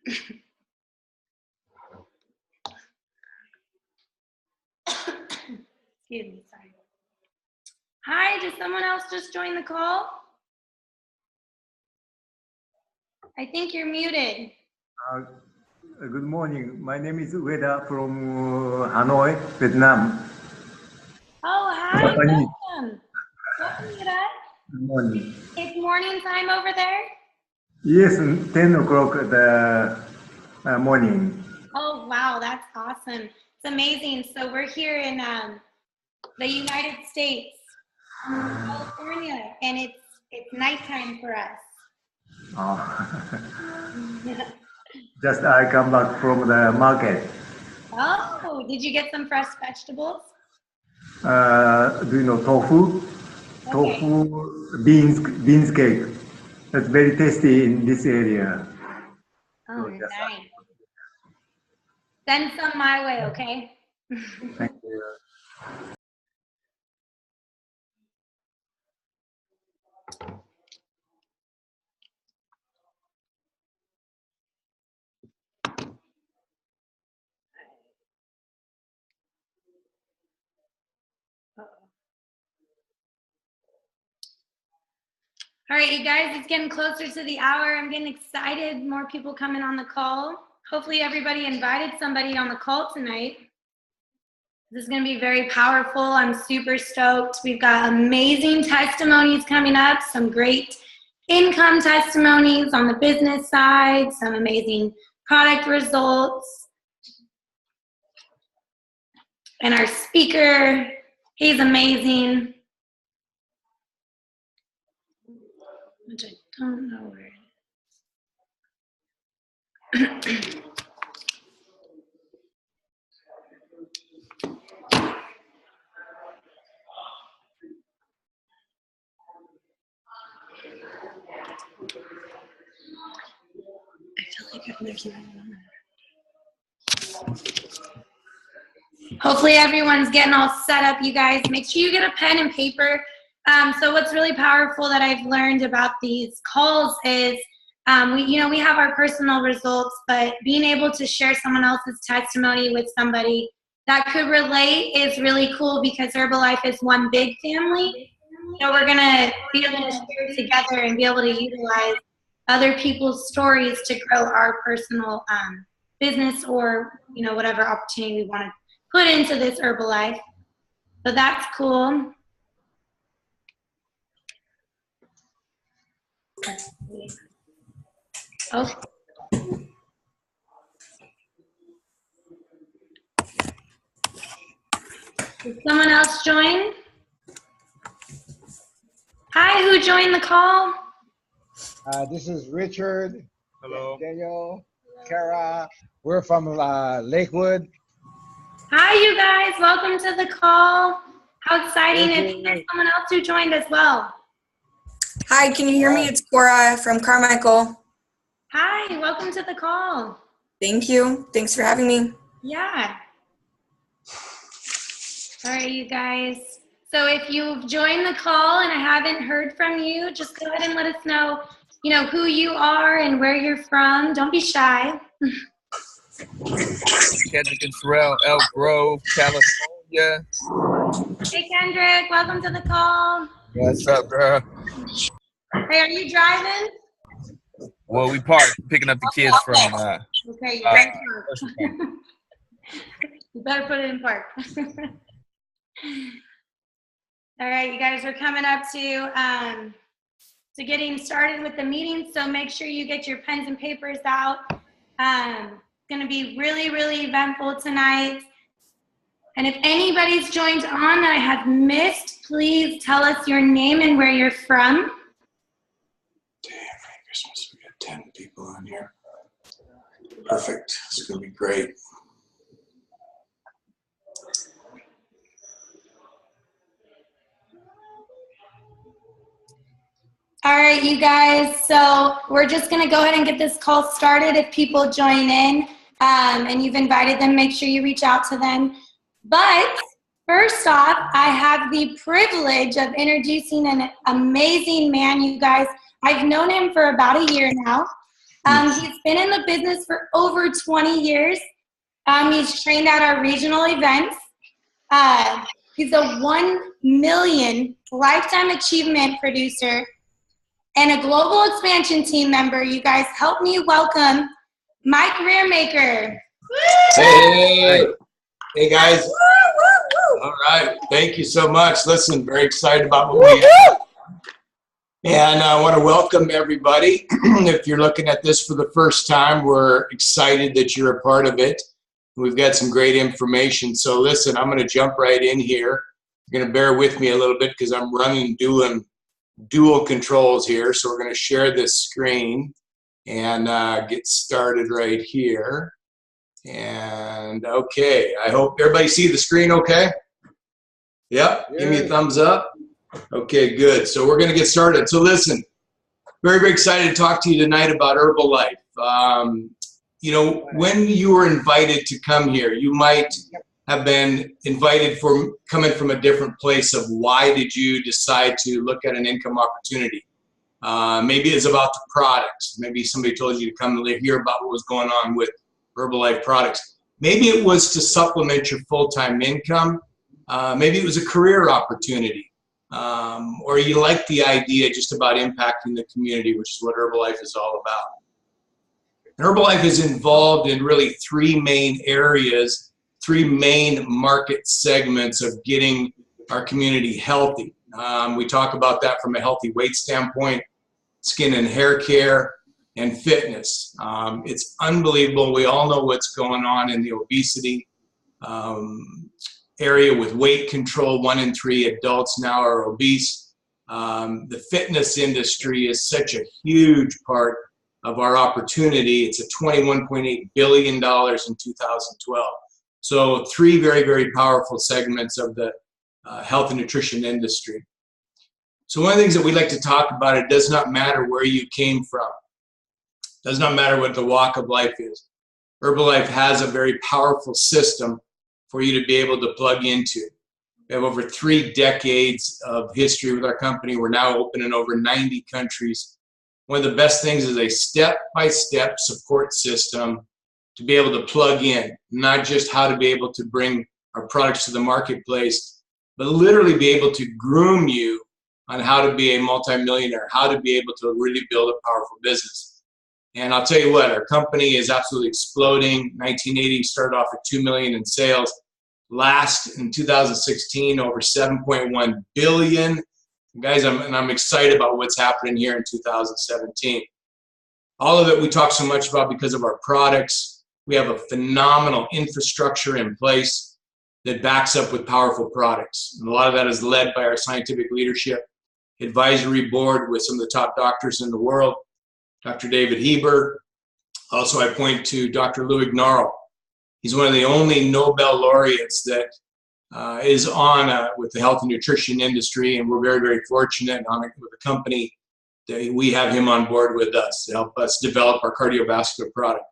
Excuse me, sorry. Hi, did someone else just join the call? I think you're muted. Good morning. My name is Ueda from Hanoi, Vietnam. Oh, hi. Welcome. Welcome, Ueda. Good morning. It's morning time over there? Yes, 10 o'clock the morning. Oh, wow. That's awesome. It's amazing. So we're here in the United States, California, and it's nighttime for us. Oh. Just I come back from the market. Oh, did you get some fresh vegetables? Do you know tofu? Okay. Tofu beans cake. That's very tasty in this area. Oh, So nice. Send some my way, okay? Thank you. All right, you guys, it's getting closer to the hour. I'm getting excited. More people coming on the call. Hopefully everybody invited somebody on the call tonight. This is going to be very powerful. I'm super stoked. We've got amazing testimonies coming up, some great income testimonies on the business side, some amazing product results. And our speaker, he's amazing. Which I don't know where it is. I feel like there's no one. Hopefully everyone's getting all set up, you guys. Make sure you get a pen and paper. So what's really powerful that I've learned about these calls is we have our personal results, but being able to share someone else's testimony with somebody that could relate is really cool because Herbalife is one big family. So we're going to be able to share together and be able to utilize other people's stories to grow our personal business or, whatever opportunity we want to put into this Herbalife. So that's cool. Okay. Did someone else join? Hi, who joined the call? This is Richard. Hello. Daniel, Kara. We're from Lakewood. Hi, you guys. Welcome to the call. How exciting. I think there's someone else who joined as well. Hi, can you hear me? It's Cora from Carmichael. Hi, welcome to the call. Thank you. Thanks for having me. Yeah. All right, you guys. So if you've joined the call and I haven't heard from you, just go ahead and let us know, who you are and where you're from. Don't be shy. Kendrick and Terrell, Elk Grove, California. Hey, Kendrick. Welcome to the call. What's up, girl? Hey, are you driving? Well, we parked picking up the kids from. Okay, you better you better put it in park. All right, you guys, we're coming up to getting started with the meeting, so make sure you get your pens and papers out. It's going to be really, really eventful tonight. And if anybody's joined on that I have missed, please tell us your name and where you're from. Damn, there's supposed to be 10 people on here. Perfect. It's going to be great. All right, you guys, so we're just going to go ahead and get this call started. If people join in and you've invited them, make sure you reach out to them. But first off, I have the privilege of introducing an amazing man, you guys. I've known him for about a year now. He's been in the business for over 20 years. He's trained at our regional events. He's a 1 million lifetime achievement producer and a global expansion team member. You guys help me welcome Mike Rearmaker. Hey, hey guys. All right, thank you so much. Listen, very excited about what we have. And I want to welcome everybody. If you're looking at this for the first time, we're excited that you're a part of it. We've got some great information. So listen, I'm going to jump right in here. You're going to bear with me a little bit because I'm doing dual controls here. So we're going to share this screen and get started right here. And okay, I hope everybody see the screen okay? Yep, give me a thumbs up. Okay, good. So we're going to get started. So listen, very, very excited to talk to you tonight about Herbalife. You know, when you were invited to come here, you might have been invited coming from a different place of why did you decide to look at an income opportunity. Maybe it's about the products. Maybe somebody told you to come and hear about what was going on with Herbalife products. Maybe it was to supplement your full-time income. Maybe it was a career opportunity. Or you like the idea just about impacting the community, which is what Herbalife is all about. Herbalife is involved in really three main areas, three main market segments of getting our community healthy. We talk about that from a healthy weight standpoint, skin and hair care, and fitness. It's unbelievable. We all know what's going on in the obesity area with weight control. 1 in 3 adults now are obese. The fitness industry is such a huge part of our opportunity. It's a $21.8 billion in 2012. So 3 very, very powerful segments of the health and nutrition industry. So one of the things that we like to talk about, it does not matter where you came from. It does not matter what the walk of life is. Herbalife has a very powerful system for you to be able to plug into. We have over 3 decades of history with our company. We're now open in over 90 countries. One of the best things is a step-by-step support system to be able to plug in, not just how to be able to bring our products to the marketplace, but literally be able to groom you on how to be a multimillionaire, how to be able to really build a powerful business. And I'll tell you what, our company is absolutely exploding. 1980 started off at $2 million in sales. Last in 2016, over 7.1 billion. Guys, I'm excited about what's happening here in 2017. All of it we talk so much about because of our products. We have a phenomenal infrastructure in place that backs up with powerful products. And a lot of that is led by our scientific leadership advisory board with some of the top doctors in the world. Dr. David Heber. Also, I point to Dr. Louis Gnarl. He's one of the only Nobel laureates that is on with the health and nutrition industry, and we're very, very fortunate with the company that we have him on board with us to help us develop our cardiovascular product.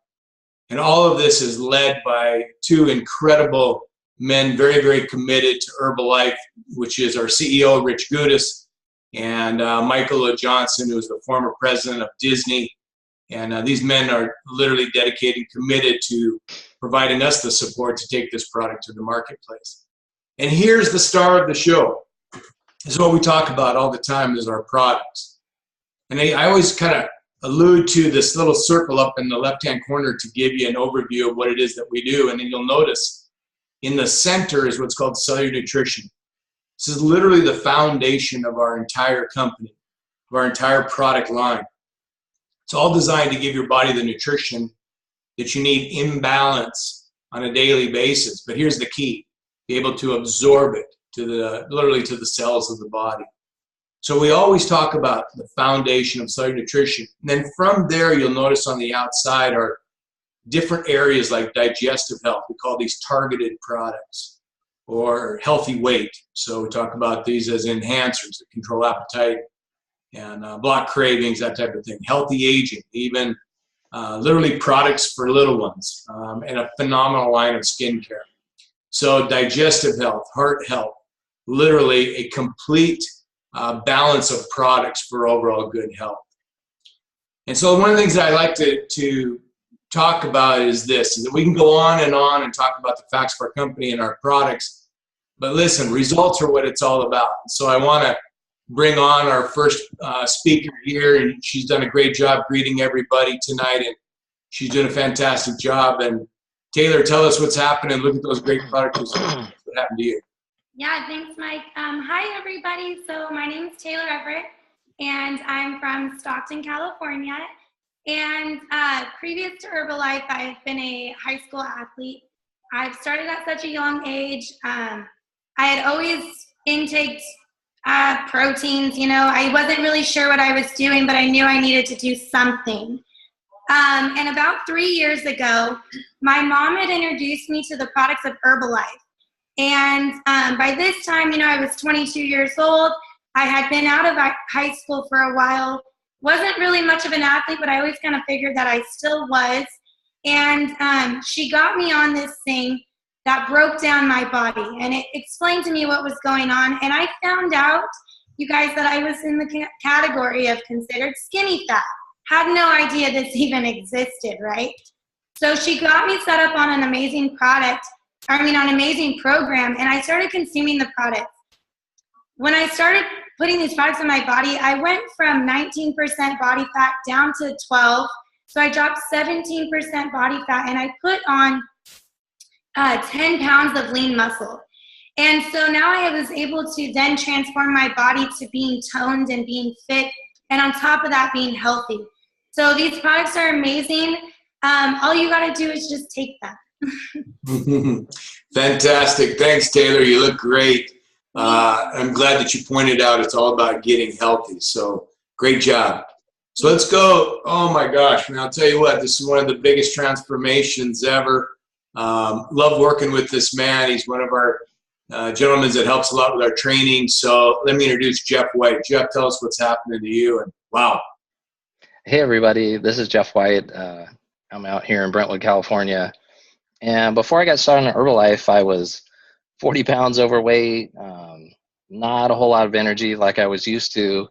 And all of this is led by 2 incredible men, very, very committed to Herbalife, which is our CEO, Rich Gudis, and Michael O. Johnson, who is the former president of Disney. And these men are literally dedicated, committed to providing us the support to take this product to the marketplace. And here's the star of the show. This is what we talk about all the time is our products. And I always kind of allude to this little circle up in the left-hand corner to give you an overview of what it is that we do. And then you'll notice in the center is what's called cellular nutrition. This is literally the foundation of our entire company, of our entire product line. It's all designed to give your body the nutrition that you need in balance on a daily basis. But here's the key, be able to absorb it literally to the cells of the body. So we always talk about the foundation of cellular nutrition. And then from there, you'll notice on the outside are different areas like digestive health. We call these targeted products, or healthy weight. So we talk about these as enhancers that control appetite and block cravings, that type of thing. Healthy aging, even literally products for little ones, and a phenomenal line of skincare. So digestive health, heart health, literally a complete balance of products for overall good health. And so one of the things that I like to talk about is this, is that we can go on and talk about the facts of our company and our products, but listen, results are what it's all about. So I want to bring on our first speaker here, and she's done a great job greeting everybody tonight, and she's doing a fantastic job. And Taylor, tell us what's happening. Look at those great product results. What happened to you? Yeah, thanks, Mike. Hi, everybody. So my name is Taylor Everett, and I'm from Stockton, California. And previous to Herbalife, I've been a high school athlete. I've started at such a young age. I had always intaked proteins. You know, I wasn't really sure what I was doing, but I knew I needed to do something. And about 3 years ago, my mom had introduced me to the products of Herbalife. And by this time, you know, I was 22 years old. I had been out of high school for a while. Wasn't really much of an athlete, but I always kind of figured that I still was. And she got me on this thing that broke down my body, and it explained to me what was going on. And I found out, you guys, that I was in the category of considered skinny fat. Had no idea this even existed, right? So she got me set up on an amazing product, on an amazing program, and I started consuming the products. When I started putting these products in my body, I went from 19% body fat down to 12. So I dropped 17% body fat, and I put on 10 pounds of lean muscle. And so now I was able to then transform my body to being toned and being fit, and on top of that, being healthy. So these products are amazing. All you got to do is just take them. Fantastic. Thanks, Taylor. You look great. I'm glad that you pointed out it's all about getting healthy. So great job. So let's go. Oh my gosh. And I'll tell you what, this is one of the biggest transformations ever. Love working with this man. He's one of our gentlemen that helps a lot with our training. So let me introduce Jeff White. Jeff, tell us what's happening to you. And wow. Hey everybody, this is Jeff White. I'm out here in Brentwood, California. And before I got started in Herbalife, I was 40 pounds overweight, not a whole lot of energy like I was used to.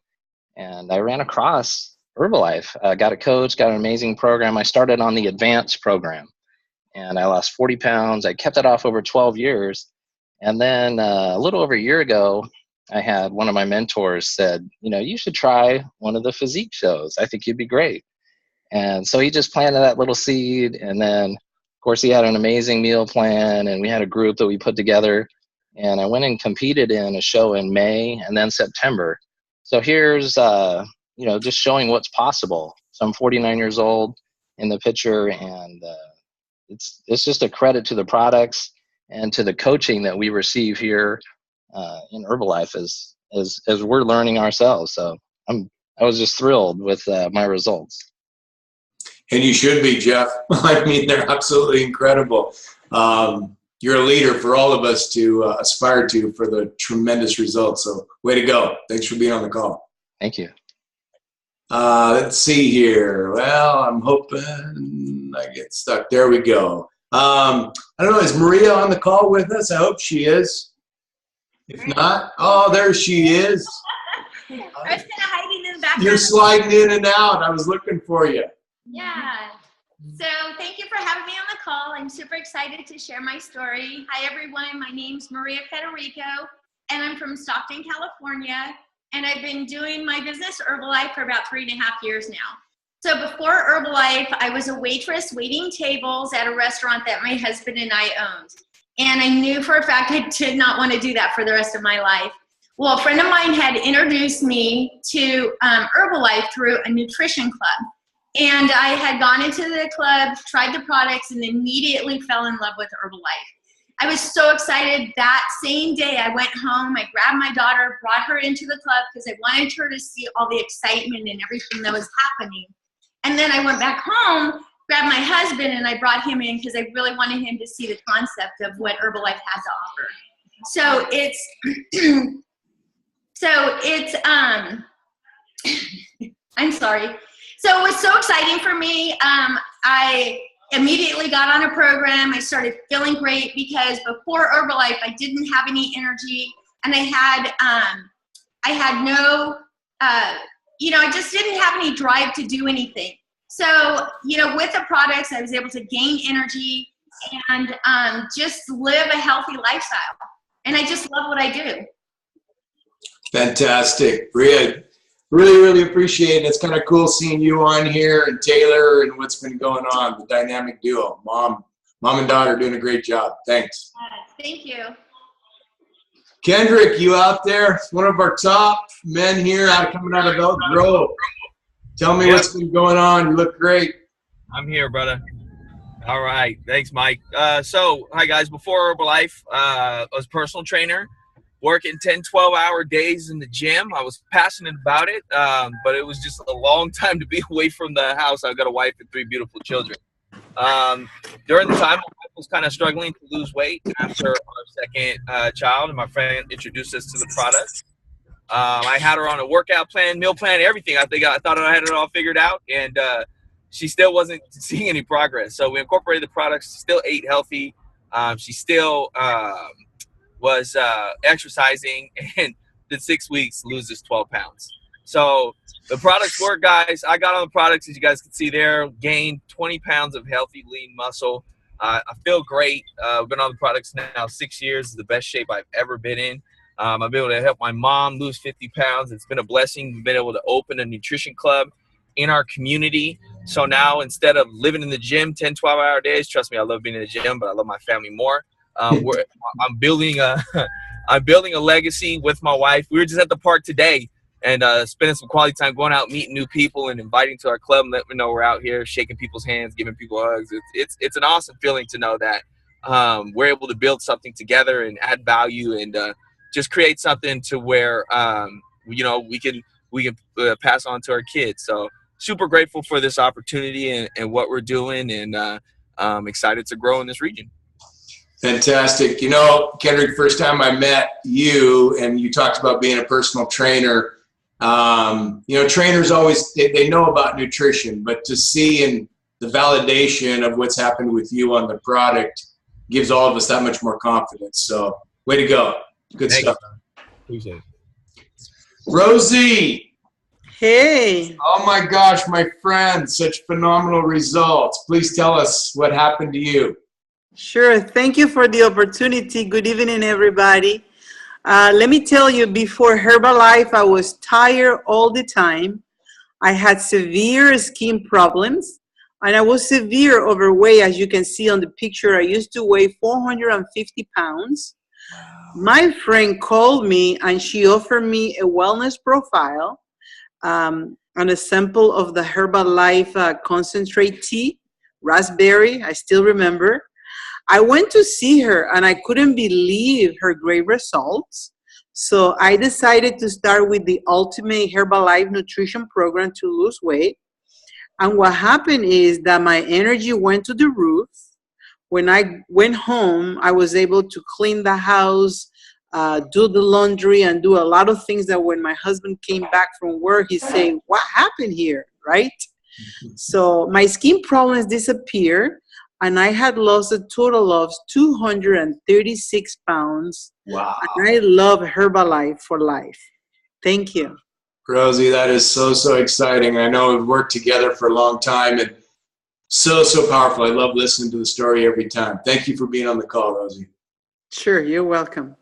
And I ran across Herbalife. Got a coach, got an amazing program. I started on the advanced program, and I lost 40 pounds. I kept it off over 12 years. And then a little over a year ago, I had one of my mentors said, you know, you should try one of the physique shows. I think you'd be great. And so he just planted that little seed. And then, of course, he had an amazing meal plan, and we had a group that we put together. And I went and competed in a show in May and then September. So here's, you know, just showing what's possible. So I'm 49 years old in the picture, and it's just a credit to the products and to the coaching that we receive here in Herbalife as we're learning ourselves. So I was just thrilled with my results. And you should be, Jeff. I mean, they're absolutely incredible. You're a leader for all of us to aspire to for the tremendous results. So way to go. Thanks for being on the call. Thank you. Let's see here. Well, I'm hoping I get stuck. There we go. I don't know. Is Maria on the call with us? I hope she is. If not, oh, there she is. I was kind of hiding in the background. You're sliding in and out. I was looking for you. Yeah. So thank you for having me on the call. I'm super excited to share my story. Hi, everyone. My name's Maria Federico, and I'm from Stockton, California. And I've been doing my business Herbalife for about 3.5 years now. So before Herbalife, I was a waitress waiting tables at a restaurant that my husband and I owned. And I knew for a fact I did not want to do that for the rest of my life. Well, a friend of mine had introduced me to Herbalife through a nutrition club. And I had gone into the club, tried the products, and immediately fell in love with Herbalife. I was so excited. That same day I went home, I grabbed my daughter, brought her into the club because I wanted her to see all the excitement and everything that was happening. And then I went back home, grabbed my husband, and I brought him in because I really wanted him to see the concept of what Herbalife had to offer. So I'm sorry. So it was so exciting for me. I immediately got on a program. I started feeling great because before Herbalife, I didn't have any energy, and I had no you know, I just didn't have any drive to do anything. So, you know, with the products, I was able to gain energy and just live a healthy lifestyle. And I just love what I do. Fantastic. Bria, really appreciate it. It's kind of cool seeing you on here and Taylor and what's been going on, the dynamic duo. Mom and daughter doing a great job. Thanks. Thank you. Kendrick, you out there? One of our top men here coming out of Elk Grove. Tell me what's been going on. You look great. I'm here, brother. All right. Thanks, Mike. So, hi, guys. Before Herbalife, I was a personal trainer, working 10, 12-hour days in the gym. I was passionate about it, but it was just a long time to be away from the house. I've got a wife and 3 beautiful children. During the time, my wife was kind of struggling to lose weight after our second child, and my friend introduced us to the product. I had her on a workout plan, meal plan, everything. I thought I had it all figured out, and she still wasn't seeing any progress. So we incorporated the products, still ate healthy. She still was exercising, and in 6 weeks loses 12 pounds. So the products work, guys. I got on the products, as you guys can see there, gained 20 pounds of healthy, lean muscle. I feel great. I've been on the products now 6 years. It's the best shape I've ever been in. I've been able to help my mom lose 50 pounds. It's been a blessing. We've been able to open a nutrition club in our community. So now, instead of living in the gym 10, 12-hour days, trust me, I love being in the gym, but I love my family more. I'm building a legacy with my wife. We were just at the park today and spending some quality time, going out, meeting new people, and inviting to our club and letting them know we're out here, shaking people's hands, giving people hugs. It's an awesome feeling to know that we're able to build something together and add value and just create something to where you know, we can pass on to our kids. So super grateful for this opportunity and what we're doing, and I'm excited to grow in this region. Fantastic. You know, Kendrick, first time I met you and you talked about being a personal trainer, you know, trainers always, they know about nutrition, but to see in the validation of what's happened with you on the product gives all of us that much more confidence. So way to go. Good stuff. Appreciate it. Rosie. Hey. Oh my gosh, my friend, such phenomenal results. Please tell us what happened to you. Sure. Thank you for the opportunity. Good evening, everybody. Let me tell you, before Herbalife, I was tired all the time. I had severe skin problems, and I was severe overweight. As you can see on the picture, I used to weigh 450 pounds. My friend called me, and she offered me a wellness profile and a sample of the Herbalife concentrate tea, raspberry, I still remember. I went to see her, and I couldn't believe her great results. So I decided to start with the Ultimate Herbalife Nutrition Program to lose weight. And what happened is that my energy went to the roof. When I went home, I was able to clean the house, do the laundry, and do a lot of things that when my husband came back from work, he said, "What happened here?" Right? So my skin problems disappeared, and I had lost a total of 236 pounds. Wow. And I love Herbalife for life. Thank you. Rosie, that is so exciting. I know we've worked together for a long time, and so powerful. I love listening to the story every time. Thank you for being on the call, Rosie. Sure, you're welcome.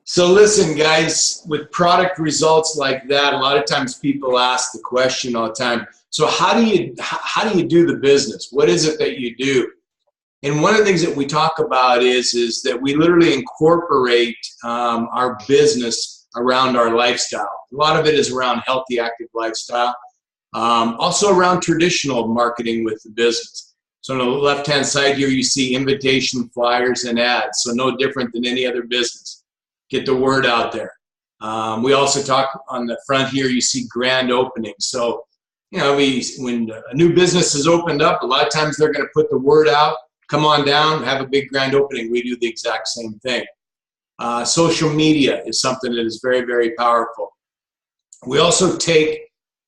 So listen, guys, with product results like that, a lot of times people ask the question all the time, so how do you do the business? What is it that you do? And one of the things that we talk about is that we literally incorporate our business around our lifestyle. A lot of it is around healthy, active lifestyle. Also around traditional marketing with the business. So on the left-hand side here, you see invitation flyers and ads. So no different than any other business. Get the word out there. We also talk on the front here, you see grand openings. So, you know, when a new business is opened up, a lot of times they're going to put the word out, come on down, have a big grand opening. We do the exact same thing. Social media is something that is very powerful. We also take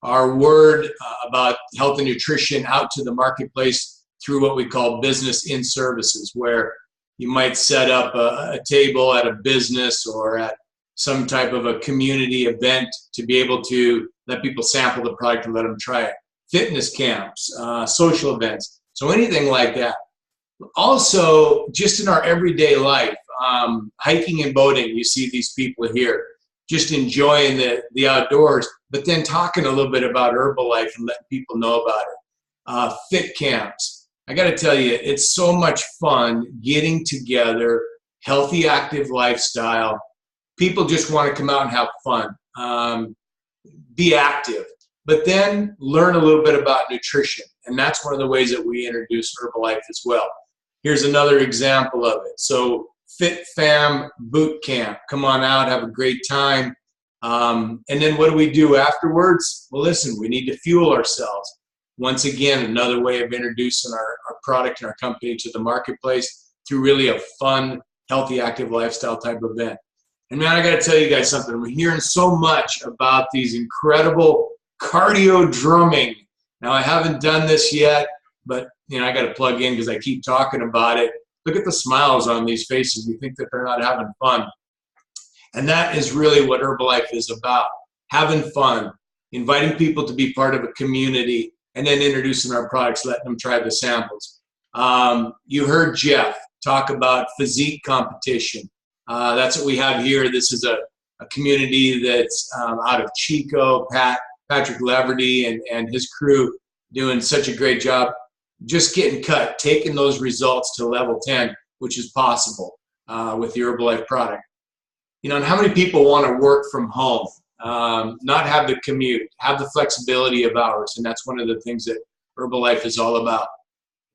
our word about health and nutrition out to the marketplace through what we call business in services, where you might set up a table at a business or at some type of a community event to be able to let people sample the product and let them try it. Fitness camps, social events, so anything like that. Also, just in our everyday life, hiking and boating, you see these people here just enjoying the outdoors, but then talking a little bit about Herbalife and letting people know about it. Fit camps. I got to tell you, it's so much fun getting together, healthy, active lifestyle. People just want to come out and have fun, be active, but then learn a little bit about nutrition. And that's one of the ways that we introduce Herbalife as well. Here's another example of it. So Fit Fam Boot Camp. Come on out, have a great time. And then what do we do afterwards? Well, listen, we need to fuel ourselves. Once again, another way of introducing our product and our company to the marketplace through really a fun, healthy, active lifestyle type event. And man, I got to tell you guys something. We're hearing so much about these incredible cardio drumming. Now, I haven't done this yet, but you know, I got to plug in because I keep talking about it. Look at the smiles on these faces. You think that they're not having fun. And that is really what Herbalife is about. Having fun, inviting people to be part of a community, and then introducing our products, letting them try the samples. You heard Jeff talk about physique competition. That's what we have here. This is a community that's out of Chico, Patrick Leverty and his crew doing such a great job just getting cut, taking those results to level 10, which is possible with the Herbalife product. You know, and how many people want to work from home, not have the commute, have the flexibility of hours, and that's one of the things that Herbalife is all about.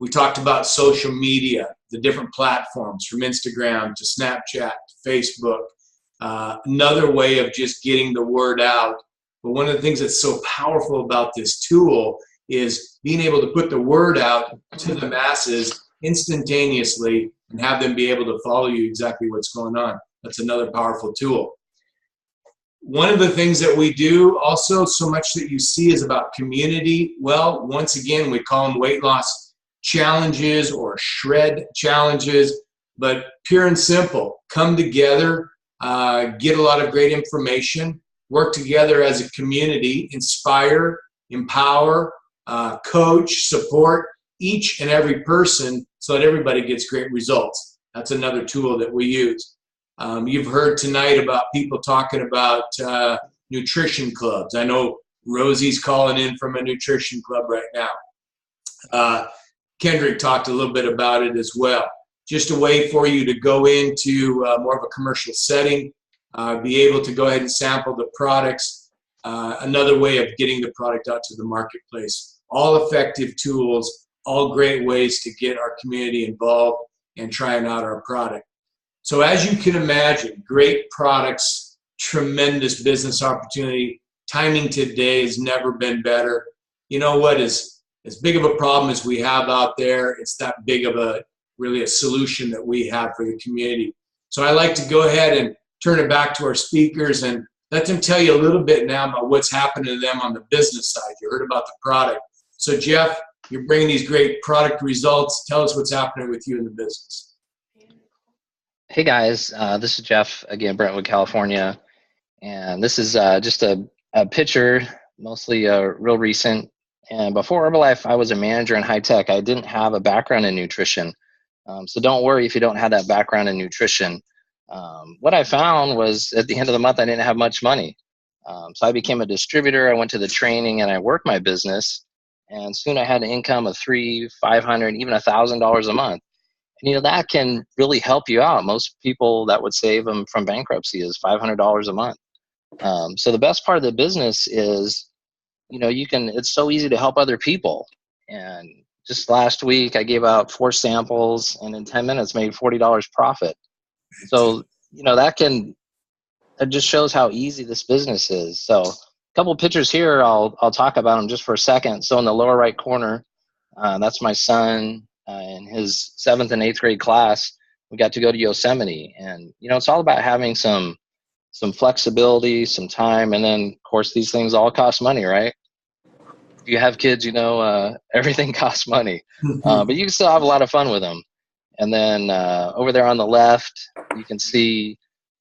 We talked about social media, the different platforms from Instagram to Snapchat to Facebook, another way of just getting the word out. But one of the things that's so powerful about this tool is being able to put the word out to the masses instantaneously and have them be able to follow you exactly what's going on. That's another powerful tool. One of the things that we do also, so much that you see, is about community. Well, once again, we call them weight loss challenges or shred challenges, but pure and simple. Come together, get a lot of great information, work together as a community, inspire, empower, coach, support each and every person so that everybody gets great results. That's another tool that we use. You've heard tonight about people talking about nutrition clubs. I know Rosie's calling in from a nutrition club right now. Kendrick talked a little bit about it as well. Just a way for you to go into more of a commercial setting, be able to go ahead and sample the products. Another way of getting the product out to the marketplace. All effective tools, all great ways to get our community involved and trying out our product. So as you can imagine, great products, tremendous business opportunity. Timing today has never been better. You know what, as big of a problem as we have out there, it's that big of really a solution that we have for the community. So I like to go ahead and turn it back to our speakers and let them tell you a little bit now about what's happening to them on the business side. You heard about the product. So Jeff, you're bringing these great product results. Tell us what's happening with you in the business. Hey guys, this is Jeff, again, Brentwood, California. And this is just a picture, mostly real recent. And before Herbalife, I was a manager in high tech. I didn't have a background in nutrition. So don't worry if you don't have that background in nutrition. What I found was at the end of the month, I didn't have much money. So I became a distributor. I went to the training and I worked my business. And soon I had an income of $300, $500, even $1,000 a month. And, you know, that can really help you out. Most people, that would save them from bankruptcy is $500 a month. So the best part of the business is, you know, it's so easy to help other people. And just last week, I gave out 4 samples and in 10 minutes made $40 profit. So, you know, that just shows how easy this business is. So a couple of pictures here, I'll talk about them just for a second. So in the lower right corner, that's my son in his 7th and 8th grade class. We got to go to Yosemite, and, you know, it's all about having some flexibility, some time. And then of course, these things all cost money, right? If you have kids, you know, everything costs money, but you can still have a lot of fun with them. And then over there on the left, you can see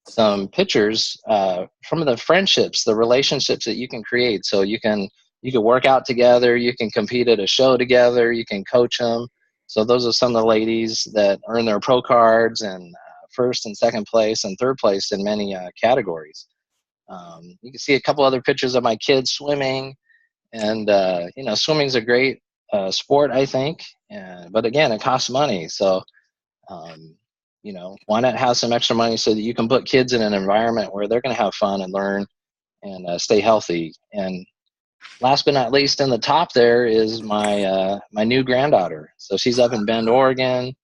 some pictures from the friendships, the relationships that you can create. So you can work out together, you can compete at a show together, you can coach them. So those are some of the ladies that earn their pro cards and first and second place and third place in many categories. You can see a couple other pictures of my kids swimming, and swimming's a great sport, I think. But again, it costs money. So, why not have some extra money so that you can put kids in an environment where they're going to have fun and learn and stay healthy. And last but not least, in the top there is my new granddaughter. So she's up in Bend, Oregon.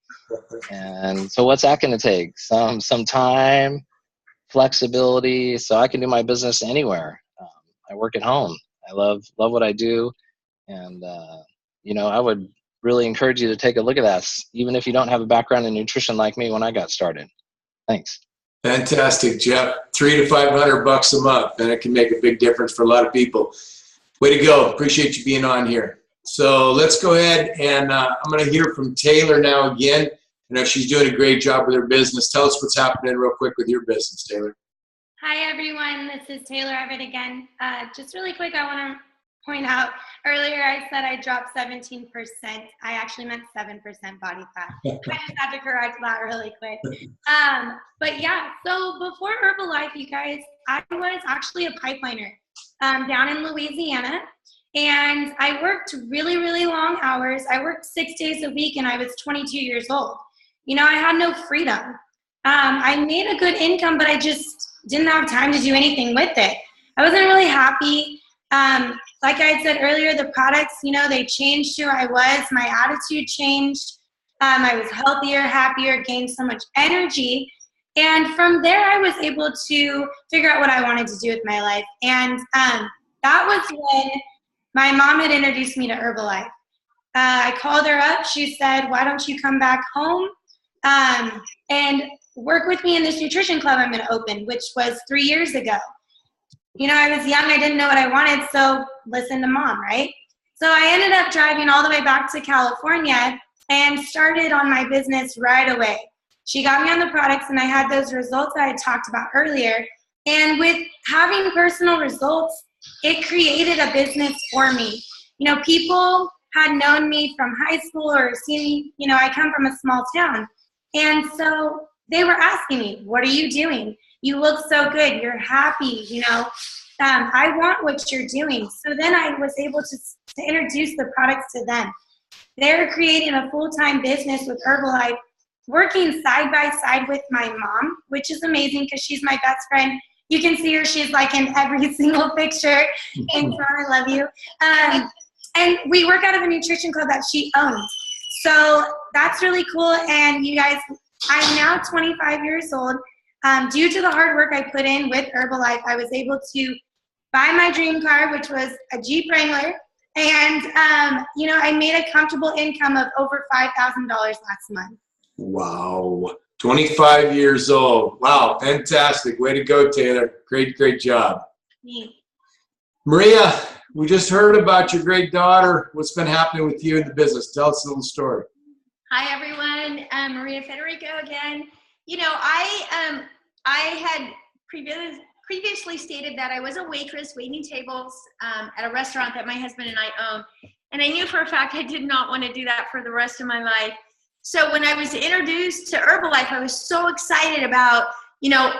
And so what's that going to take? Some time, flexibility, so I can do my business anywhere. I work at home. I love what I do. And, I would really encourage you to take a look at that, even if you don't have a background in nutrition like me when I got started. Thanks. Fantastic, Jeff. $300 to $500 a month, and it can make a big difference for a lot of people. Way to go. Appreciate you being on here. So let's go ahead, and I'm going to hear from Taylor now again. I know she's doing a great job with her business. Tell us what's happening real quick with your business, Taylor. Hi, everyone. This is Taylor Everett again. Just really quick, I want to point out, earlier I said I dropped 17%. I actually meant 7% body fat. I just had to correct that really quick. But yeah, so before Herbalife, you guys, I was actually a pipeliner down in Louisiana. And I worked really, really long hours. I worked 6 days a week, and I was 22 years old. I had no freedom. I made a good income, but I just didn't have time to do anything with it. I wasn't really happy. Like I said earlier, the products, they changed who I was. My attitude changed. I was healthier, happier, gained so much energy. And from there, I was able to figure out what I wanted to do with my life. And that was when my mom had introduced me to Herbalife. I called her up. She said, why don't you come back home and work with me in this nutrition club I'm going to open, which was 3 years ago. I was young. I didn't know what I wanted, so listen to mom, right? So I ended up driving all the way back to California and started on my business right away. She got me on the products, and I had those results that I talked about earlier. And with having personal results, it created a business for me. People had known me from high school or seen me, I come from a small town. And so they were asking me, what are you doing? You look so good. You're happy, I want what you're doing. So then I was able to introduce the products to them. They're creating a full-time business with Herbalife, working side by side with my mom, which is amazing because she's my best friend. You can see her. She's like in every single picture. And so I love you. And we work out of a nutrition club that she owns. So that's really cool. And you guys, I'm now 25 years old. Due to the hard work I put in with Herbalife, I was able to buy my dream car, which was a Jeep Wrangler. And, I made a comfortable income of over $5,000 last month. Wow. 25 years old. Wow. Fantastic. Way to go, Taylor. Great job. Thanks. Maria, we just heard about your great daughter. What's been happening with you in the business? Tell us a little story. Hi, everyone. Maria Federico again. I had previously stated that I was a waitress waiting tables at a restaurant that my husband and I own. And I knew for a fact I did not want to do that for the rest of my life. So when I was introduced to Herbalife, I was so excited about,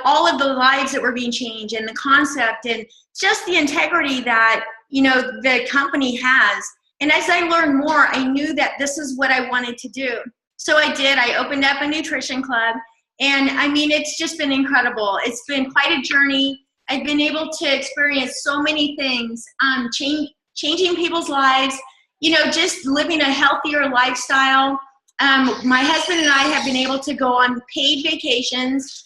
all of the lives that were being changed and the concept and just the integrity that, the company has. And as I learned more, I knew that this is what I wanted to do. So I did. I opened up a nutrition club. And it's just been incredible. It's been quite a journey. I've been able to experience so many things, changing people's lives, just living a healthier lifestyle. My husband and I have been able to go on paid vacations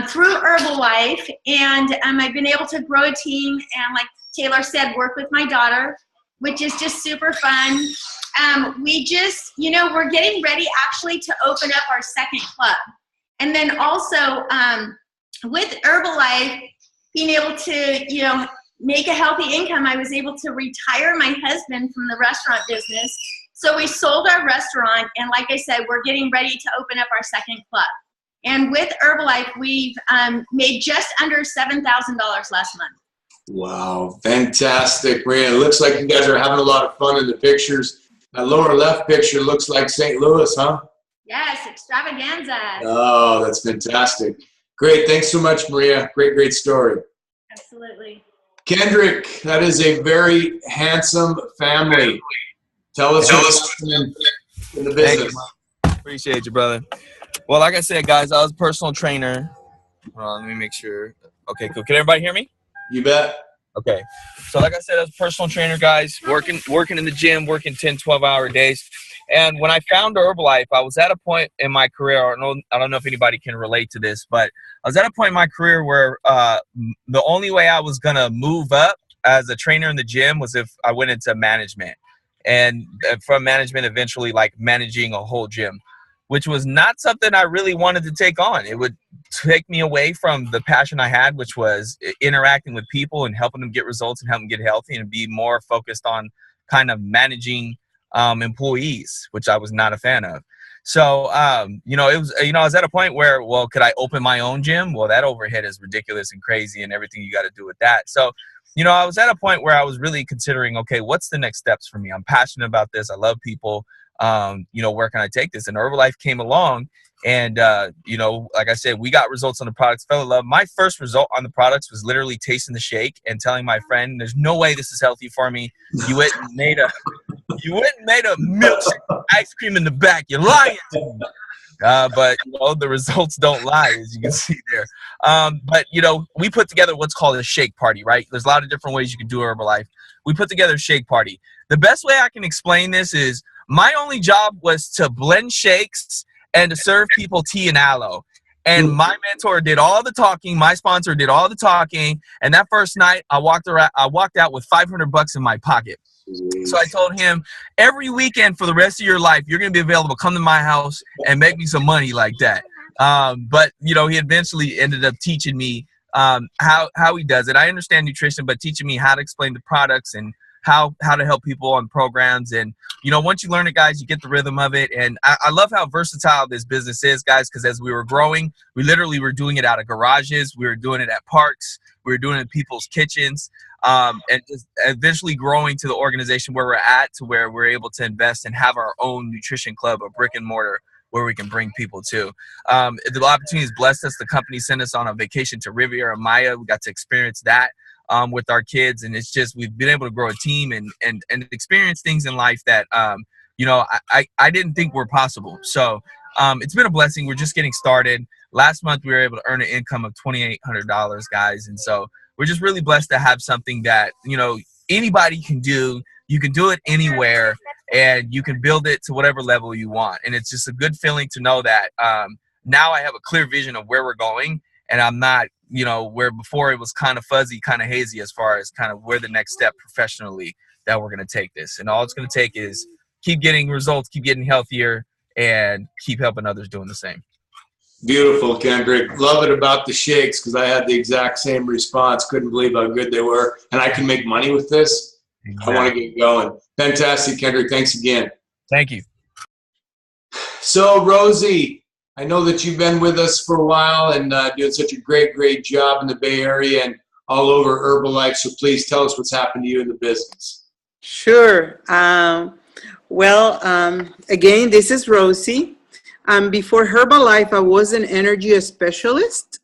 through Herbalife, and I've been able to grow a team and, like Taylor said, work with my daughter, which is just super fun. We just, we're getting ready actually to open up our second club. And then also with Herbalife, being able to, make a healthy income, I was able to retire my husband from the restaurant business. So we sold our restaurant, and like I said, we're getting ready to open up our second club. And with Herbalife, we've made just under $7,000 last month. Wow, fantastic, Maria. It looks like you guys are having a lot of fun in the pictures. That lower left picture looks like St. Louis, huh? Yes, extravaganza. Oh, that's fantastic. Great. Thanks so much, Maria. Great story. Absolutely. Kendrick, that is a very handsome family. Tell us what's happening in the business. Appreciate you, brother. Well, like I said, guys, I was a personal trainer. Hold on, let me make sure. Okay, cool. Can everybody hear me? You bet. Okay. So like I said, I was a personal trainer, guys, working in the gym, working 10, 12-hour days. And when I found Herbalife, I was at a point in my career, I don't know if anybody can relate to this, but I was at a point in my career where the only way I was going to move up as a trainer in the gym was if I went into management. And from management, eventually like managing a whole gym, which was not something I really wanted to take on. It would take me away from the passion I had, which was interacting with people and helping them get results and helping them get healthy, and be more focused on kind of managing employees, which I was not a fan of. So, it was, I was at a point where, well, could I open my own gym? Well, that overhead is ridiculous and crazy and everything you got to do with that. So, I was at a point where I was really considering, okay, what's the next steps for me? I'm passionate about this. I love people. Where can I take this? And Herbalife came along, and, like I said, we got results on the products, fell in love. My first result on the products was literally tasting the shake and telling my friend, there's no way this is healthy for me. You went and made a milkshake, ice cream in the back. You're lying to me. But the results don't lie, as you can see there. But we put together what's called a shake party, right? There's a lot of different ways you can do Herbalife. We put together a shake party. The best way I can explain this is my only job was to blend shakes and to serve people tea and aloe. And my mentor did all the talking. My sponsor did all the talking. And that first night, I walked out with $500 in my pocket. So I told him, every weekend for the rest of your life, you're going to be available. Come to my house and make me some money like that. But he eventually ended up teaching me how he does it. I understand nutrition, but teaching me how to explain the products and how to help people on programs. And, once you learn it, guys, you get the rhythm of it. And I love how versatile this business is, guys, because as we were growing, we literally were doing it out of garages. We were doing it at parks. We were doing it in people's kitchens. And just eventually growing to the organization where we're at, to where we're able to invest and have our own nutrition club, a brick and mortar, where we can bring people to. The opportunity has blessed us. The company sent us on a vacation to Riviera Maya. We got to experience that with our kids. And it's just, we've been able to grow a team and experience things in life that, I didn't think were possible. So it's been a blessing. We're just getting started. Last month, we were able to earn an income of $2,800, guys. And so we're just really blessed to have something that, anybody can do. You can do it anywhere, and you can build it to whatever level you want. And it's just a good feeling to know that now I have a clear vision of where we're going, and I'm not, where before it was kind of fuzzy, kind of hazy as far as kind of where the next step professionally that we're going to take this. And all it's going to take is keep getting results, keep getting healthier, and keep helping others doing the same. Beautiful, Kendrick. Love it about the shakes, because I had the exact same response. Couldn't believe how good they were. And I can make money with this. Exactly. I want to get going. Fantastic, Kendrick. Thanks again. Thank you. So, Rosie, I know that you've been with us for a while and doing such a great job in the Bay Area and all over Herbalife. So please tell us what's happened to you in the business. Sure. Again, this is Rosie. Before Herbalife, I was an energy specialist,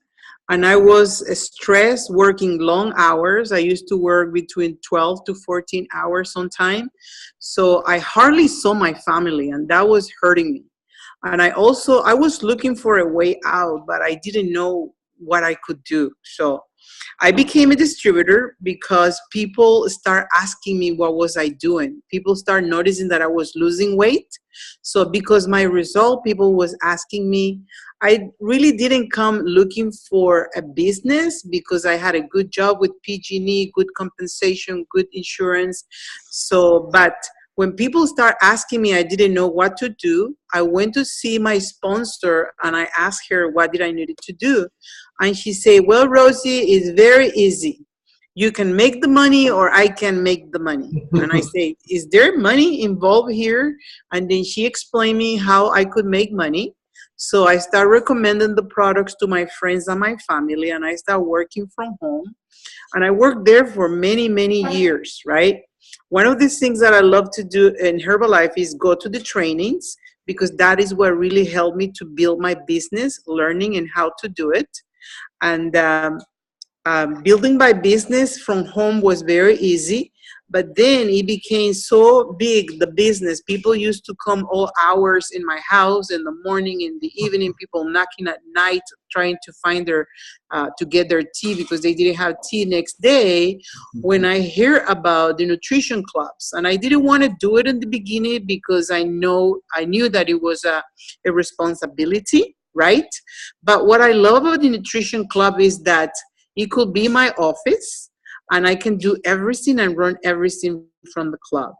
and I was stressed, working long hours. I used to work between 12 to 14 hours sometimes. So I hardly saw my family, and that was hurting me. And I was looking for a way out, but I didn't know what I could do. So I became a distributor because people start asking me what was I doing. People start noticing that I was losing weight. So because my result, people was asking me. I really didn't come looking for a business because I had a good job with PG&E, good compensation, good insurance. But when people start asking me, I didn't know what to do. I went to see my sponsor and I asked her what did I needed to do. And she said, well, Rosie, it's very easy. You can make the money or I can make the money. And I say, is there money involved here? And then she explained me how I could make money. So I start recommending the products to my friends and my family, and I start working from home. And I worked there for many, many years, right? One of the things that I love to do in Herbalife is go to the trainings, because that is what really helped me to build my business, learning and how to do it. And building my business from home was very easy, but then it became so big, the business. People used to come all hours in my house, in the morning, in the evening, people knocking at night, trying to find their, to get their tea because they didn't have tea next day. When I hear about the nutrition clubs, and I didn't want to do it in the beginning because I knew that it was a responsibility, right? But what I love about the nutrition club is that it could be my office, and I can do everything and run everything from the club.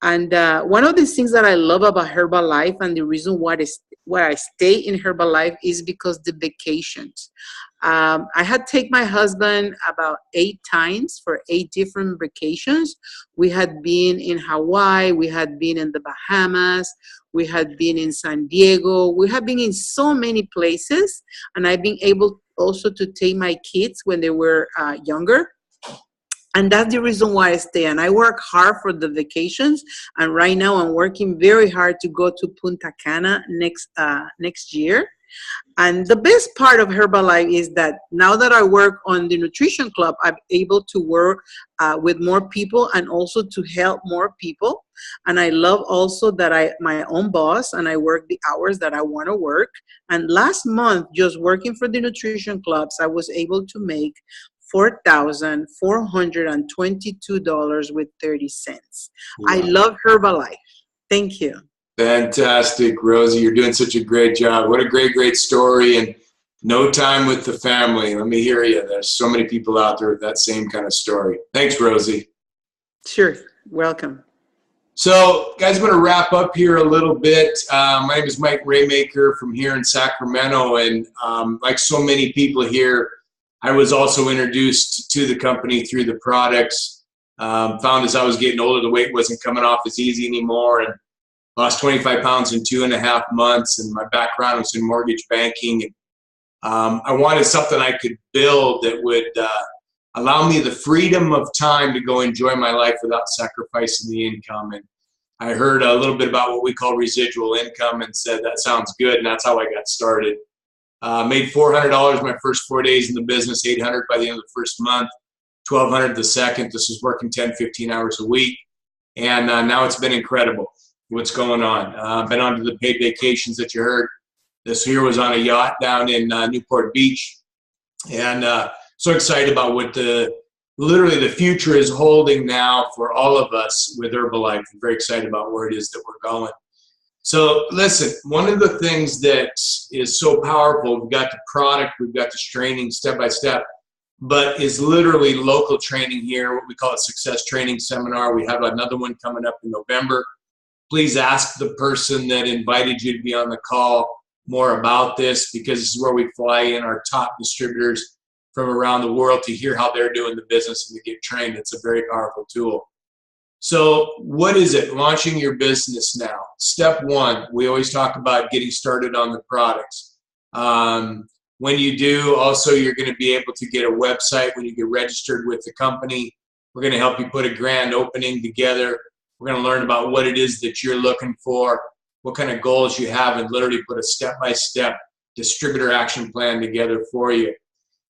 And one of the things that I love about Herbalife, and the reason why I stay in Herbalife, is because the vacations. I had taken my husband about 8 times for 8 different vacations. We had been in Hawaii, we had been in the Bahamas, we had been in San Diego, we had been in so many places, and I've been able also to take my kids when they were younger. And that's the reason why I stay. And I work hard for the vacations. And right now I'm working very hard to go to Punta Cana next year. And the best part of Herbalife is that now that I work on the nutrition club, I'm able to work with more people and also to help more people. And I love also that I'm my own boss and I work the hours that I want to work. And last month, just working for the nutrition clubs, I was able to make $4,422.30. Wow. I love Herbalife. Thank you. Fantastic, Rosie. You're doing such a great job. What a great story. And no time with the family. Let me hear you. There's so many people out there with that same kind of story. Thanks, Rosie. Sure. Welcome. So, guys, I'm going to wrap up here a little bit. My name is Mike Raymaker from here in Sacramento. And like so many people here, I was also introduced to the company through the products. Found as I was getting older, the weight wasn't coming off as easy anymore, and lost 25 pounds in 2.5 months. And my background was in mortgage banking. And, I wanted something I could build that would allow me the freedom of time to go enjoy my life without sacrificing the income. And I heard a little bit about what we call residual income and said, that sounds good. And that's how I got started. Made $400 my first 4 days in the business, $800 by the end of the first month, $1,200 the second. This was working 10, 15 hours a week. And now it's been incredible what's going on. Been on to the paid vacations that you heard. This here was on a yacht down in Newport Beach. And so excited about what literally the future is holding now for all of us with Herbalife. I'm very excited about where it is that we're going. So listen, one of the things that is so powerful, we've got the product, we've got this training step by step, but is literally local training here, what we call a success training seminar. We have another one coming up in November. Please ask the person that invited you to be on the call more about this, because this is where we fly in our top distributors from around the world to hear how they're doing the business and to get trained. It's a very powerful tool. So what is it? Launching your business now. Step 1, we always talk about getting started on the products. When you do, also you're going to be able to get a website when you get registered with the company. We're going to help you put a grand opening together. We're going to learn about what it is that you're looking for, what kind of goals you have, and literally put a step-by-step distributor action plan together for you.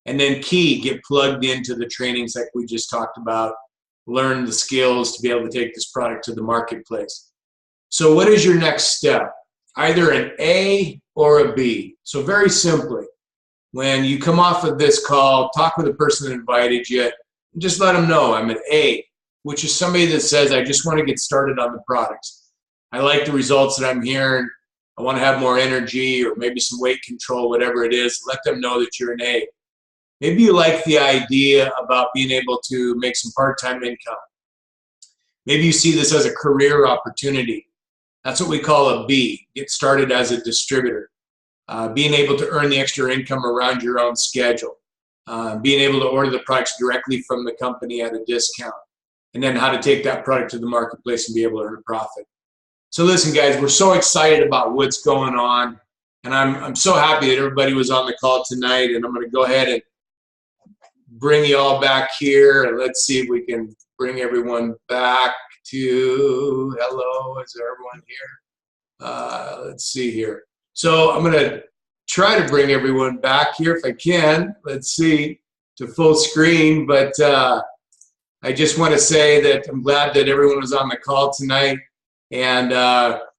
And then key, get plugged into the trainings like we just talked about. Learn the skills to be able to take this product to the marketplace. So what is your next step? Either an A or a B. So very simply, when you come off of this call, talk with the person that invited you, and just let them know I'm an A, which is somebody that says, I just want to get started on the products. I like the results that I'm hearing. I want to have more energy or maybe some weight control, whatever it is. Let them know that you're an A. Maybe you like the idea about being able to make some part-time income. Maybe you see this as a career opportunity. That's what we call a B, get started as a distributor. Being able to earn the extra income around your own schedule. Being able to order the products directly from the company at a discount. And then how to take that product to the marketplace and be able to earn a profit. So listen, guys, we're so excited about what's going on. And I'm so happy that everybody was on the call tonight. And I'm going to go ahead and bring you all back here. And let's see if we can bring everyone back to, hello, is everyone here? Let's see here. So I'm going to try to bring everyone back here if I can. Let's see, to full screen. But I just want to say that I'm glad that everyone was on the call tonight. And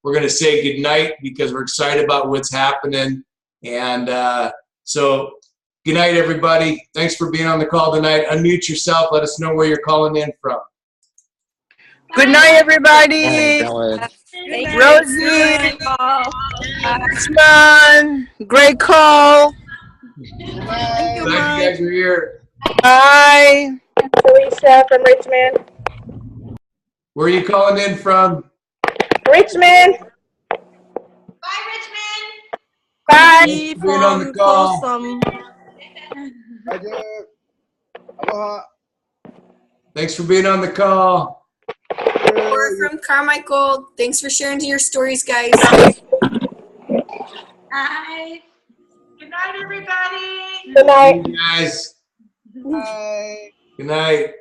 we're going to say good night because we're excited about what's happening. And so good night, everybody. Thanks for being on the call tonight. Unmute yourself. Let us know where you're calling in from. Good night, everybody. Rosie, Usman, great call. Thank you guys are here. Bye. Alicia from Richmond. Where are you calling in from? Richmond. Bye, Richmond. Bye. Thanks for being on the call. Bye, Jeff. Aloha. Thanks for being on the call. We're from Carmichael. Thanks for sharing your stories, guys. Bye. Good night, everybody. Good night. Good night, guys. Bye. Good night.